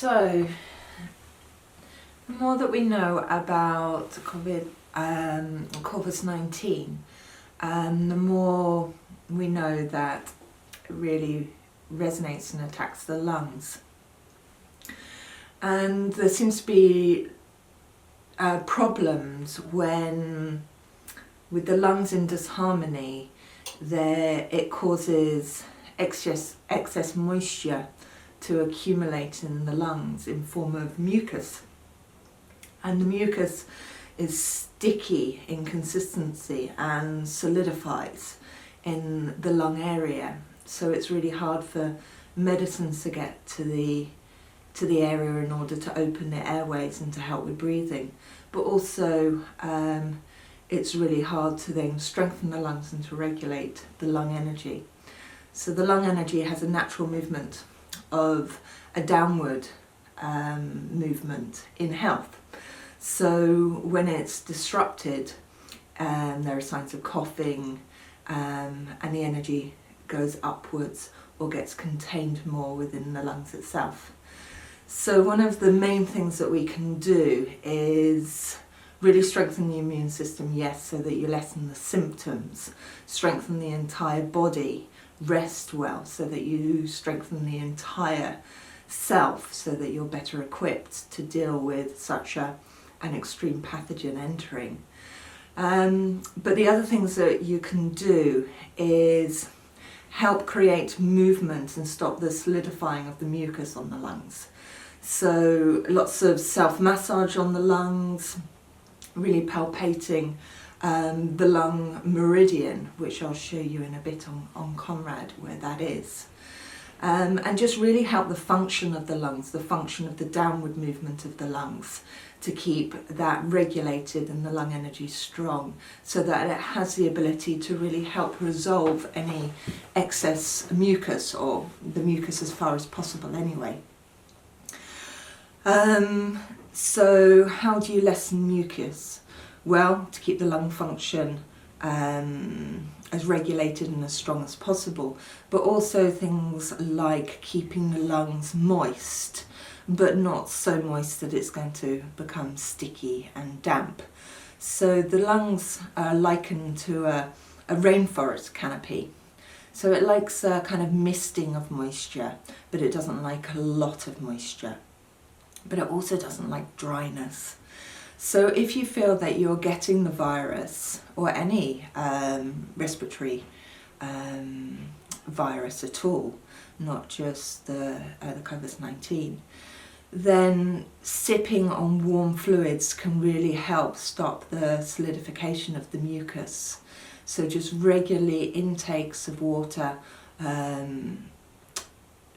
So, the more that we know about COVID-19, the more we know that it really resonates and attacks the lungs. And there seems to be problems when, with the lungs in disharmony, it causes excess moisture to accumulate in the lungs in form of mucus. And the mucus is sticky in consistency and solidifies in the lung area. So it's really hard for medicines to get to the area in order to open the airways and to help with breathing. But also it's really hard to then strengthen the lungs and to regulate the lung energy. So the lung energy has a natural movement of a downward movement in health. So when it's disrupted, there are signs of coughing, and the energy goes upwards or gets contained more within the lungs itself. So one of the main things that we can do is really strengthen the immune system, yes, so that you lessen the symptoms, strengthen the entire body, rest well, so that you strengthen the entire self, so that you're better equipped to deal with such an extreme pathogen entering. But the other things that you can do is help create movement and stop the solidifying of the mucus on the lungs. So lots of self-massage on the lungs, really palpating the lung meridian, which I'll show you in a bit on Conrad where that is. And just really help the function of the lungs, the function of the downward movement of the lungs, to keep that regulated and the lung energy strong, so that it has the ability to really help resolve any excess mucus, or the mucus as far as possible anyway. So how do you lessen mucus? Well, to keep the lung function as regulated and as strong as possible, but also things like keeping the lungs moist, but not so moist that it's going to become sticky and damp. So the lungs are likened to a rainforest canopy. So it likes a kind of misting of moisture, but it doesn't like a lot of moisture. But it also doesn't like dryness. So if you feel that you're getting the virus, or any respiratory virus at all, not just the COVID-19, then sipping on warm fluids can really help stop the solidification of the mucus. So just regularly intakes of water,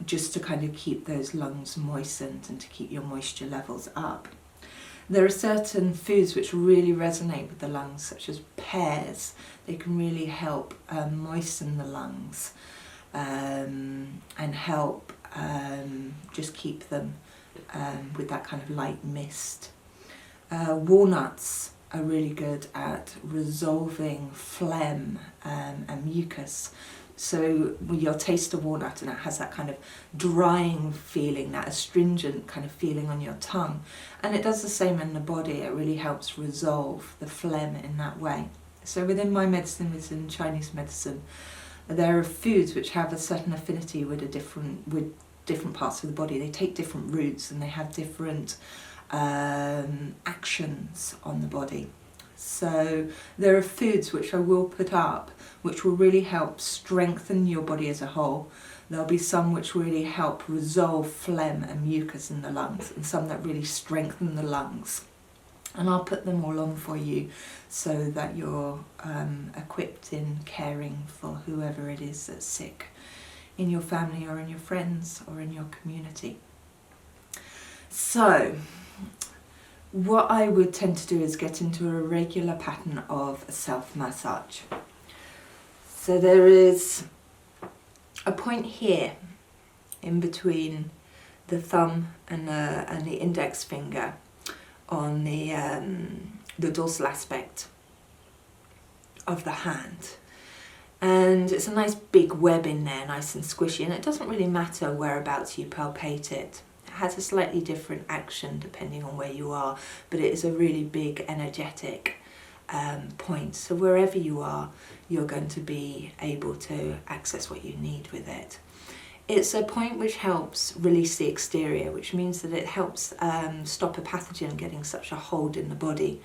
just to kind of keep those lungs moistened and to keep your moisture levels up. There are certain foods which really resonate with the lungs, such as pears. They can really help moisten the lungs and help just keep them with that kind of light mist. Walnuts are really good at resolving phlegm and mucus. So you'll taste a walnut and it has that kind of drying feeling, that astringent kind of feeling on your tongue. And it does the same in the body. It really helps resolve the phlegm in that way. So within my medicine, within Chinese medicine, there are foods which have a certain affinity with different parts of the body. They take different routes and they have different actions on the body. So there are foods which I will put up which will really help strengthen your body as a whole. There'll be some which really help resolve phlegm and mucus in the lungs, and some that really strengthen the lungs. And I'll put them all on for you so that you're equipped in caring for whoever it is that's sick in your family or in your friends or in your community. So what I would tend to do is get into a regular pattern of self-massage. So there is a point here in between the thumb and the index finger on the dorsal aspect of the hand. And it's a nice big web in there, nice and squishy, and it doesn't really matter whereabouts you palpate it. It has a slightly different action depending on where you are, but it is a really big energetic point. So wherever you are, you're going to be able to access what you need with it. It's a point which helps release the exterior, which means that it helps stop a pathogen getting such a hold in the body,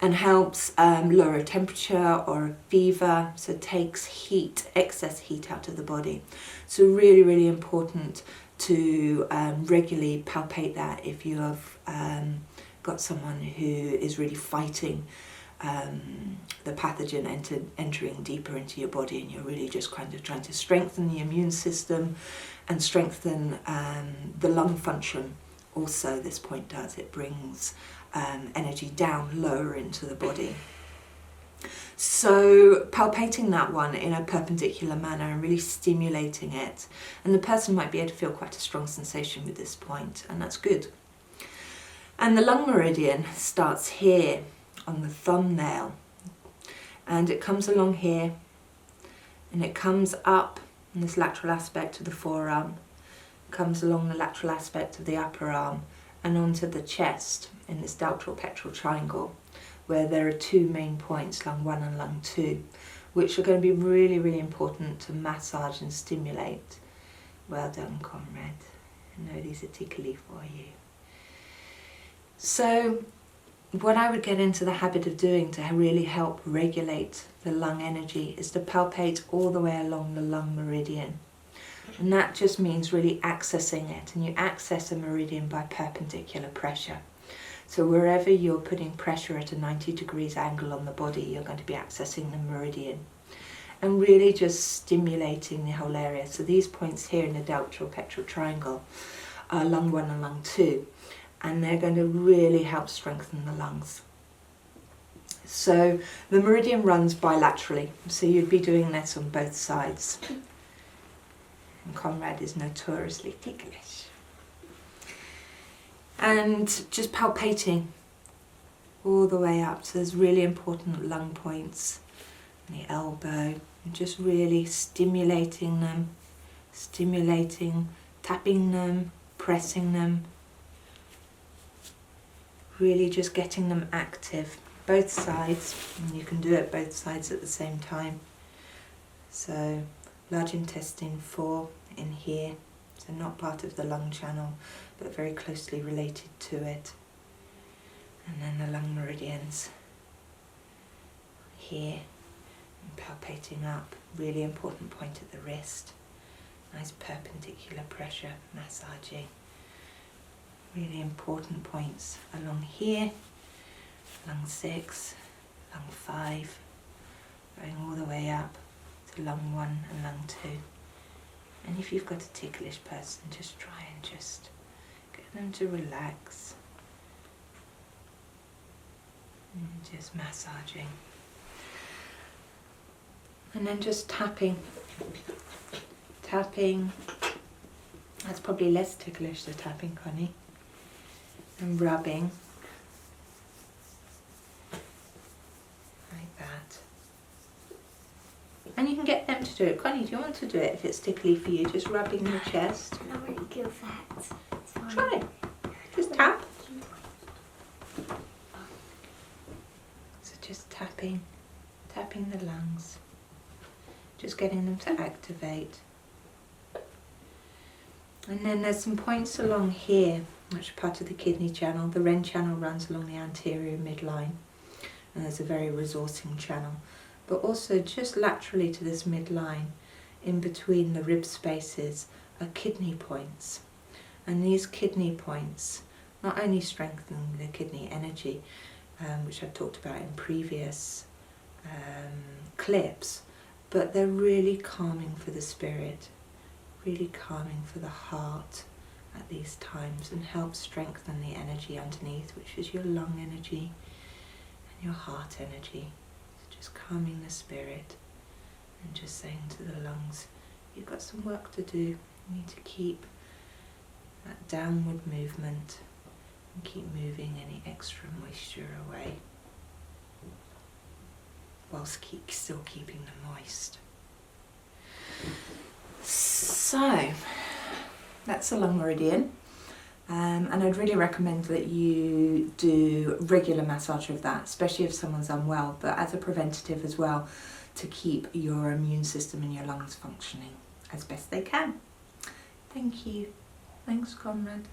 and helps lower a temperature or a fever, so it takes heat, excess heat out of the body. So really, really important to regularly palpate that if you have got someone who is really fighting the pathogen entering deeper into your body, and you're really just kind of trying to strengthen the immune system and strengthen the lung function. Also, this point does, it brings energy down lower into the body. So palpating that one in a perpendicular manner and really stimulating it, and the person might be able to feel quite a strong sensation with this point, and that's good. And the lung meridian starts here on the thumbnail, and it comes along here, and it comes up in this lateral aspect of the forearm, comes along the lateral aspect of the upper arm, and onto the chest in this deltoid pectoral triangle, where there are two main points, lung 1 and lung 2, which are going to be really, really important to massage and stimulate. Well done, comrade. I know these are tickly for you. So what I would get into the habit of doing to really help regulate the lung energy is to palpate all the way along the lung meridian. And that just means really accessing it, and you access a meridian by perpendicular pressure. So wherever you're putting pressure at a 90 degrees angle on the body, you're going to be accessing the meridian and really just stimulating the whole area. So these points here in the deltoid pectoral triangle are lung 1 and lung 2, and they're going to really help strengthen the lungs. So the meridian runs bilaterally, so you'd be doing this on both sides. And Conrad is notoriously ticklish. And just palpating all the way up. So there's really important lung points in the elbow, and just really stimulating them, tapping them, pressing them. Really just getting them active, both sides, and you can do it both sides at the same time. So large intestine 4 in here, so not part of the lung channel, but very closely related to it. And then the lung meridians here, and palpating up, really important point at the wrist. Nice perpendicular pressure, massaging. Really important points along here, lung 6, lung 5, going all the way up to lung 1 and lung 2. And if you've got a ticklish person, just try and just get them to relax. And just massaging. And then just tapping. That's probably less ticklish, the tapping, Connie. And rubbing like that. And you can get them to do it. Connie, do you want to do it if it's tickly for you? Just rubbing your chest. I'm not really good at that. It's fine. Try. Just tap. So just tapping the lungs. Just getting them to activate. And then there's some points along here, which are part of the kidney channel. The Ren channel runs along the anterior midline, and there's a very resourcing channel. But also just laterally to this midline, in between the rib spaces, are kidney points. And these kidney points not only strengthen the kidney energy, which I've talked about in previous clips, but they're really calming for the spirit, really calming for the heart at these times, and help strengthen the energy underneath, which is your lung energy and your heart energy. So just calming the spirit and just saying to the lungs, you've got some work to do. You need to keep that downward movement and keep moving any extra moisture away, whilst still keeping them moist. So that's the lung meridian. And I'd really recommend that you do regular massage of that, especially if someone's unwell, but as a preventative as well, to keep your immune system and your lungs functioning as best they can. Thank you. Thanks, Conrad.